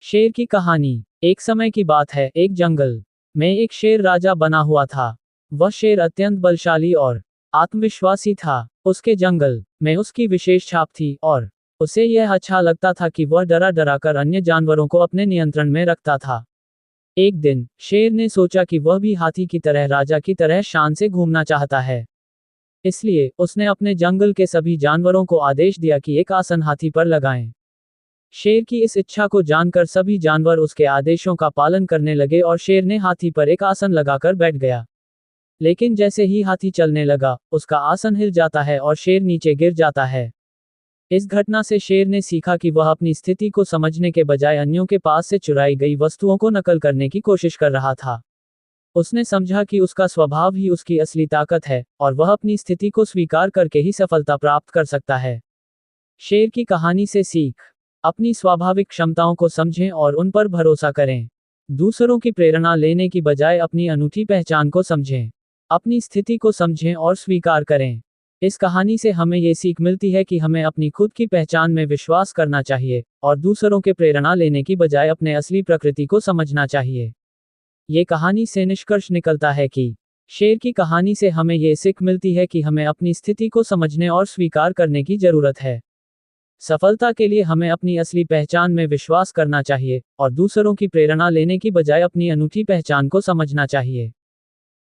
शेर की कहानी। एक समय की बात है, एक जंगल में एक शेर राजा बना हुआ था। वह शेर अत्यंत बलशाली और आत्मविश्वासी था। उसके जंगल में उसकी विशेष छाप थी और उसे यह अच्छा लगता था कि वह डरा डरा कर अन्य जानवरों को अपने नियंत्रण में रखता था। एक दिन शेर ने सोचा कि वह भी हाथी की तरह राजा की तरह शान से घूमना चाहता है। इसलिए उसने अपने जंगल के सभी जानवरों को आदेश दिया कि एक आसन हाथी पर लगाएं। शेर की इस इच्छा को जानकर सभी जानवर उसके आदेशों का पालन करने लगे और शेर ने हाथी पर एक आसन लगाकर बैठ गया। लेकिन जैसे ही हाथी चलने लगा, उसका आसन हिल जाता है और शेर नीचे गिर जाता है। इस घटना से शेर ने सीखा कि वह अपनी स्थिति को समझने के बजाय अन्यों के पास से चुराई गई वस्तुओं को नकल करने की कोशिश कर रहा था। उसने समझा कि उसका स्वभाव ही उसकी असली ताकत है और वह अपनी स्थिति को स्वीकार करके ही सफलता प्राप्त कर सकता है। शेर की कहानी से सीख। अपनी स्वाभाविक क्षमताओं को समझें और उन पर भरोसा करें। दूसरों की प्रेरणा लेने की बजाय अपनी अनूठी पहचान को समझें। अपनी स्थिति को समझें और स्वीकार करें। इस कहानी से हमें ये सीख मिलती है कि हमें अपनी खुद की पहचान में विश्वास करना चाहिए और दूसरों के प्रेरणा लेने की बजाय अपने असली प्रकृति को समझना चाहिए। ये कहानी से निष्कर्ष निकलता है कि शेर की कहानी से हमें ये सीख मिलती है कि हमें अपनी स्थिति को समझने और स्वीकार करने की जरूरत है। सफलता के लिए हमें अपनी असली पहचान में विश्वास करना चाहिए और दूसरों की प्रेरणा लेने की बजाय अपनी अनूठी पहचान को समझना चाहिए।